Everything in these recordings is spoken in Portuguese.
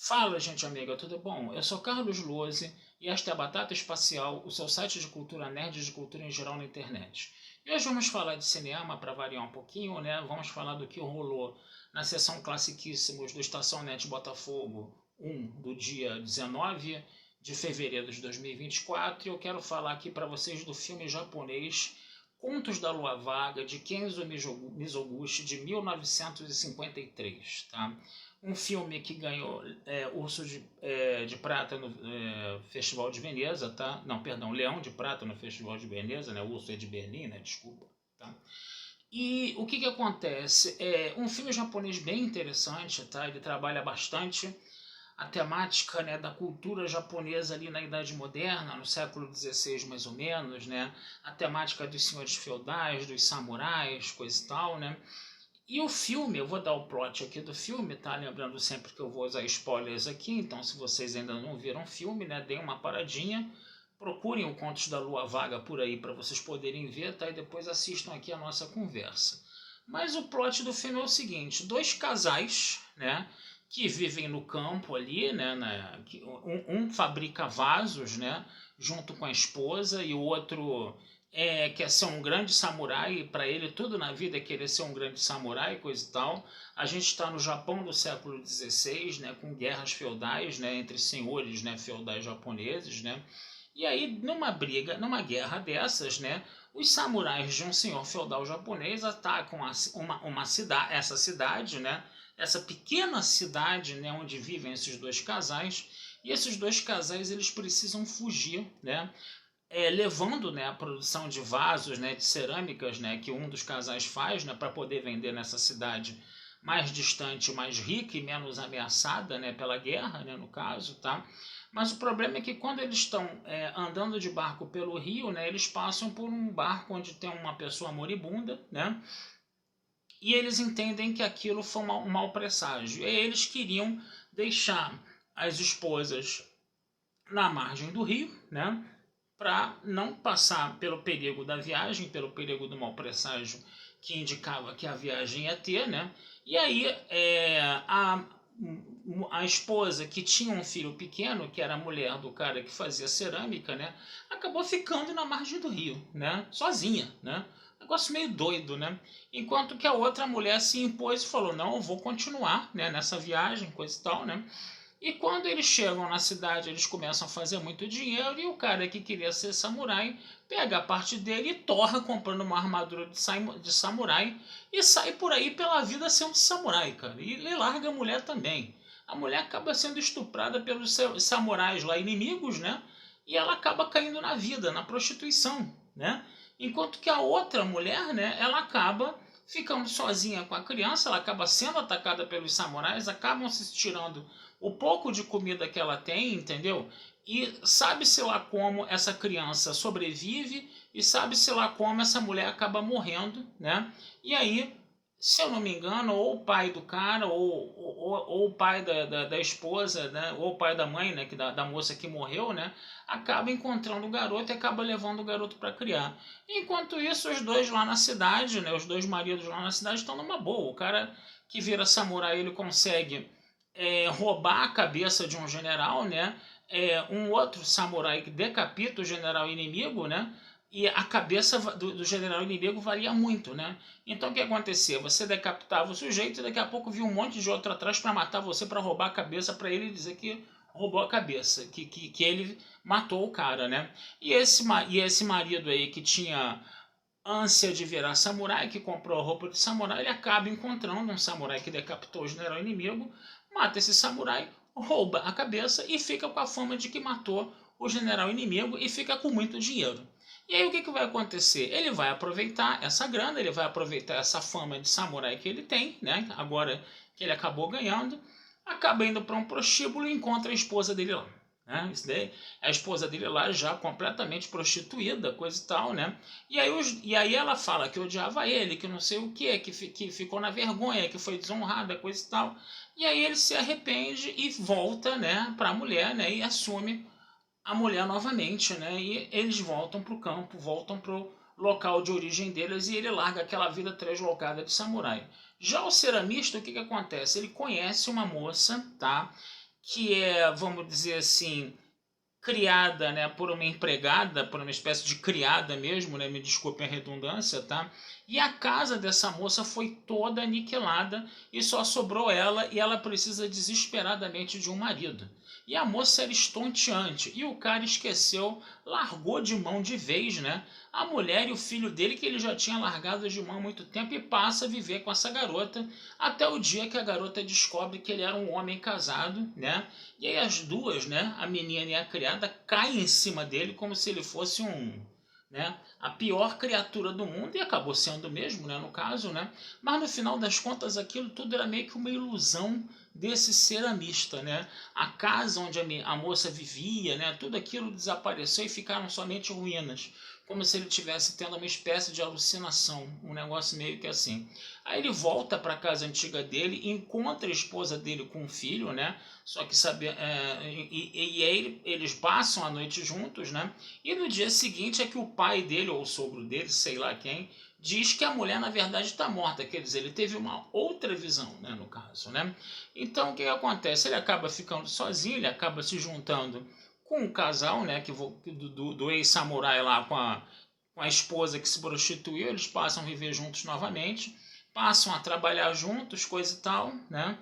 Fala, gente amiga, tudo bom? Eu sou Carlos Lose e esta é a Batata Espacial, o seu site de cultura nerd e de cultura em geral na internet. E hoje vamos falar de cinema para variar um pouquinho, né? Vamos falar do que rolou na sessão Classiquíssimos do Estação Net Botafogo 1 do dia 19 de fevereiro de 2024. E eu quero falar aqui para vocês do filme japonês Contos da Lua Vaga, de Kenzo Mizoguchi, de 1953, tá? Um filme que ganhou Urso de Prata no Festival de Veneza, tá? Não, perdão, Leão de Prata no Festival de Veneza, né? O Urso é de Berlim, né? Desculpa, tá? E o que acontece? É um filme japonês bem interessante, tá? Ele trabalha bastante a temática, né, da cultura japonesa ali na Idade Moderna, no século XVI mais ou menos, né? A temática dos senhores feudais, dos samurais, coisa e tal, né? E o filme, eu vou dar o plot aqui do filme, tá? Lembrando sempre que eu vou usar spoilers aqui, então se vocês ainda não viram o filme, né, deem uma paradinha, procurem o Contos da Lua Vaga por aí para vocês poderem ver, tá? E depois assistam aqui a nossa conversa. Mas o plot do filme é o seguinte: dois casais, né, que vivem no campo ali, né, um fabrica vasos, né, junto com a esposa, e o outro quer ser um grande samurai, para ele tudo na vida é querer ser um grande samurai, coisa e tal. A gente está no Japão do século XVI, né, com guerras feudais, né, entre senhores, né, feudais japoneses, né. E aí, numa briga, numa guerra dessas, né, os samurais de um senhor feudal japonês atacam essa cidade, né, essa pequena cidade, né, onde vivem esses dois casais. E esses dois casais eles precisam fugir, né, levando, né, a produção de vasos, né, de cerâmicas, né, que um dos casais faz, né, para poder vender nessa cidade mais distante, mais rica e menos ameaçada, né, pela guerra, né, no caso, tá? Mas o problema é que quando eles estão andando de barco pelo rio, né, eles passam por um barco onde tem uma pessoa moribunda, né, e eles entendem que aquilo foi um mau presságio. E eles queriam deixar as esposas na margem do rio, né, para não passar pelo perigo da viagem, pelo perigo do mau presságio que indicava que a viagem ia ter, né? E aí a esposa que tinha um filho pequeno, que era a mulher do cara que fazia cerâmica, né? Acabou ficando na margem do rio, né? Sozinha, né? Negócio meio doido, né? Enquanto que a outra mulher se impôs e falou: não, eu vou continuar, né, nessa viagem, coisa e tal, né? E quando eles chegam na cidade, eles começam a fazer muito dinheiro e o cara que queria ser samurai pega a parte dele e torra comprando uma armadura de samurai e sai por aí pela vida sendo samurai, cara. E ele larga a mulher também. A mulher acaba sendo estuprada pelos samurais lá inimigos, né? E ela acaba caindo na vida, na prostituição, né? Enquanto que a outra mulher, né, ela acaba ficando sozinha com a criança, ela acaba sendo atacada pelos samurais, acabam se tirando o pouco de comida que ela tem, entendeu? E sabe-se lá como essa criança sobrevive e sabe-se lá como essa mulher acaba morrendo, né? E aí, se eu não me engano, ou o pai do cara, ou o pai da esposa, né? Ou o pai da mãe, né? Da moça que morreu, né? Acaba encontrando o garoto e acaba levando o garoto para criar. Enquanto isso, os dois lá na cidade, né? Os dois maridos lá na cidade estão numa boa. O cara que vira samurai, ele consegue roubar a cabeça de um general, né? Um outro samurai que decapita o general inimigo, né? E a cabeça do general inimigo valia muito, né? Então o que acontecia? Você decapitava o sujeito e daqui a pouco vinha um monte de outro atrás para matar você, para roubar a cabeça, para ele dizer que roubou a cabeça, que ele matou o cara, né? E esse marido aí que tinha ânsia de virar samurai, que comprou a roupa de samurai, ele acaba encontrando um samurai que decapitou o general inimigo, mata esse samurai, rouba a cabeça e fica com a fama de que matou o general inimigo e fica com muito dinheiro. E aí o que vai acontecer? Ele vai aproveitar essa grana, ele vai aproveitar essa fama de samurai que ele tem, né? Agora que ele acabou ganhando, acaba indo para um prostíbulo e encontra a esposa dele lá. Né? Isso daí, a esposa dele lá já completamente prostituída, coisa e tal, né? E aí ela fala que odiava ele, que não sei o que ficou na vergonha, que foi desonrada, coisa e tal. E aí ele se arrepende e volta, né, para a mulher, né, e assume a mulher novamente, né? E eles voltam para o campo, voltam para o local de origem deles e ele larga aquela vida translocada de samurai. Já o ceramista, o que acontece? Ele conhece uma moça, tá? que é, vamos dizer assim, criada, né, por uma empregada, por uma espécie de criada mesmo, né, me desculpem a redundância, tá? E a casa dessa moça foi toda aniquilada e só sobrou ela e ela precisa desesperadamente de um marido. E a moça era estonteante e o cara esqueceu, largou de mão de vez, né? A mulher e o filho dele que ele já tinha largado de mão há muito tempo e passa a viver com essa garota até o dia que a garota descobre que ele era um homem casado, né? E aí as duas, né, a menina e a criada, caem em cima dele como se ele fosse né, a pior criatura do mundo, e acabou sendo mesmo, né, no caso, né? Mas no final das contas aquilo tudo era meio que uma ilusão desse ceramista, né? A casa onde a moça vivia, né, tudo aquilo desapareceu e ficaram somente ruínas, como se ele tivesse tendo uma espécie de alucinação, um negócio meio que assim. Aí ele volta para a casa antiga dele, encontra a esposa dele com um filho, né? Só que sabe, e aí eles passam a noite juntos, né? E no dia seguinte é que o pai dele, ou o sogro dele, sei lá quem, diz que a mulher na verdade está morta. Quer dizer, ele teve uma outra visão, né, no caso, né? Então o que acontece? Ele acaba ficando sozinho, ele acaba se juntando com um casal, né, do ex-samurai lá com a esposa que se prostituiu, eles passam a viver juntos novamente, passam a trabalhar juntos, coisa e tal, né?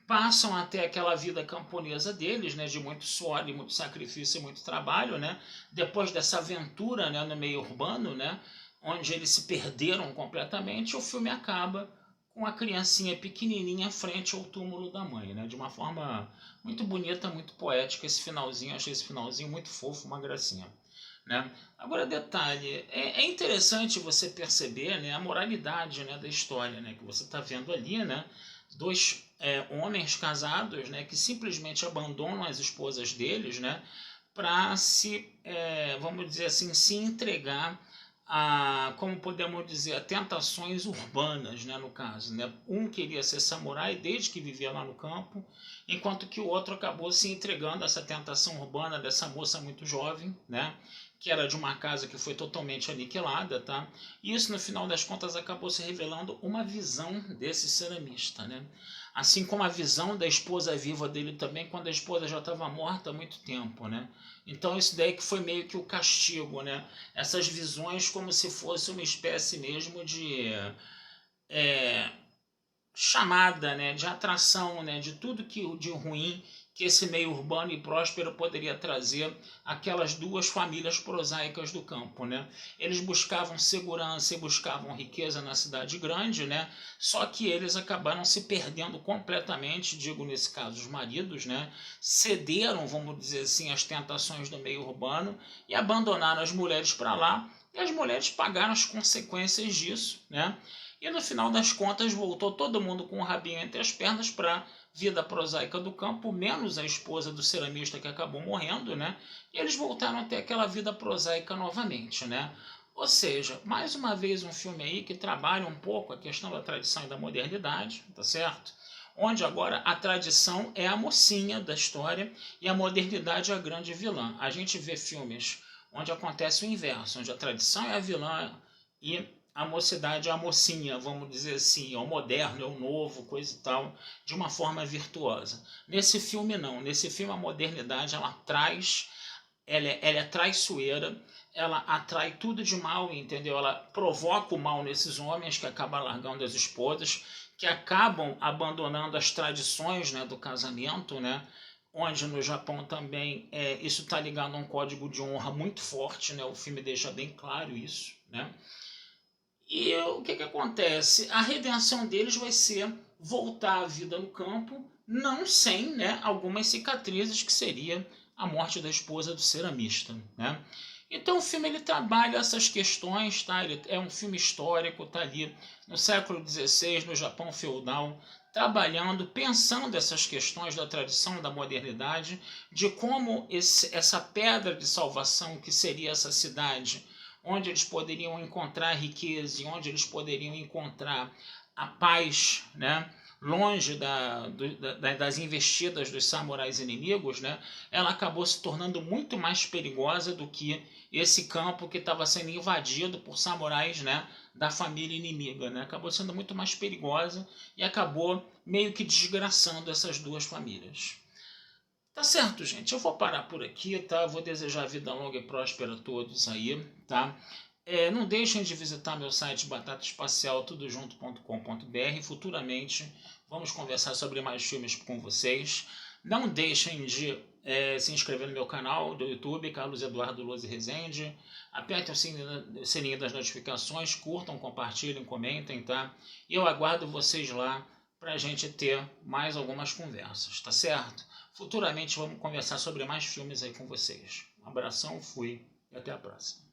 Passam até aquela vida camponesa deles, né, de muito suor, de muito sacrifício e muito trabalho, né? Depois dessa aventura, né, no meio urbano, né, onde eles se perderam completamente, o filme acaba com a criancinha pequenininha frente ao túmulo da mãe, né? De uma forma muito bonita, muito poética esse finalzinho, achei esse finalzinho muito fofo, uma gracinha. Né? Agora, detalhe, é interessante você perceber, né, a moralidade, né, da história, né, que você está vendo ali, né, dois homens casados, né, que simplesmente abandonam as esposas deles, né, para se, vamos dizer assim, se entregar a, como podemos dizer, a tentações urbanas, né, no caso, né? Um queria ser samurai desde que vivia lá no campo, enquanto que o outro acabou se entregando a essa tentação urbana dessa moça muito jovem, né? Que era de uma casa que foi totalmente aniquilada, tá? E isso, no final das contas, acabou se revelando uma visão desse ceramista, né? Assim como a visão da esposa viva dele também, quando a esposa já estava morta há muito tempo, né? Então isso daí que foi meio que o castigo, né? Essas visões como se fosse uma espécie mesmo de é, chamada, né, de atração, né, de tudo que de ruim que esse meio urbano e próspero poderia trazer aquelas duas famílias prosaicas do campo, né? Eles buscavam segurança e buscavam riqueza na cidade grande, né? Só que eles acabaram se perdendo completamente, digo nesse caso os maridos, né? Cederam, vamos dizer assim, às tentações do meio urbano e abandonaram as mulheres para lá, e as mulheres pagaram as consequências disso, né? E no final das contas voltou todo mundo com o rabinho entre as pernas para a vida prosaica do campo, menos a esposa do ceramista que acabou morrendo, né? E eles voltaram a ter aquela vida prosaica novamente, né? Ou seja, mais uma vez um filme aí que trabalha um pouco a questão da tradição e da modernidade, tá certo? Onde agora a tradição é a mocinha da história e a modernidade é a grande vilã. A gente vê filmes onde acontece o inverso, onde a tradição é a vilã e a mocidade é a mocinha, vamos dizer assim, é o moderno, é o novo, coisa e tal, de uma forma virtuosa. Nesse filme não, nesse filme a modernidade ela traz, ela é traiçoeira, ela atrai tudo de mal, entendeu? Ela provoca o mal nesses homens que acabam largando as esposas, que acabam abandonando as tradições, né, do casamento, né? Onde no Japão também isso está ligado a um código de honra muito forte, né? O filme deixa bem claro isso, né? E o que acontece? A redenção deles vai ser voltar à vida no campo, não sem, né, algumas cicatrizes, que seria a morte da esposa do ceramista, né? Então o filme ele trabalha essas questões, tá? Ele é um filme histórico, tá ali no século XVI, no Japão feudal, trabalhando, pensando essas questões da tradição e da modernidade, de como essa pedra de salvação que seria essa cidade, onde eles poderiam encontrar riqueza e onde eles poderiam encontrar a paz, né? Longe das investidas dos samurais inimigos, né? Ela acabou se tornando muito mais perigosa do que esse campo que estava sendo invadido por samurais, né, da família inimiga, né? Acabou sendo muito mais perigosa e acabou meio que desgraçando essas duas famílias. Tá certo, gente? Eu vou parar por aqui, tá? Vou desejar vida longa e próspera a todos aí, tá? Não deixem de visitar meu site batataespacialtudojunto.com.br. Futuramente vamos conversar sobre mais filmes com vocês. Não deixem de se inscrever no meu canal do YouTube, Carlos Eduardo Lose Rezende. Apertem o sininho das notificações, curtam, compartilhem, comentem, tá? E eu aguardo vocês lá para a gente ter mais algumas conversas, tá certo? Futuramente vamos conversar sobre mais filmes aí com vocês. Um abração, fui e até a próxima.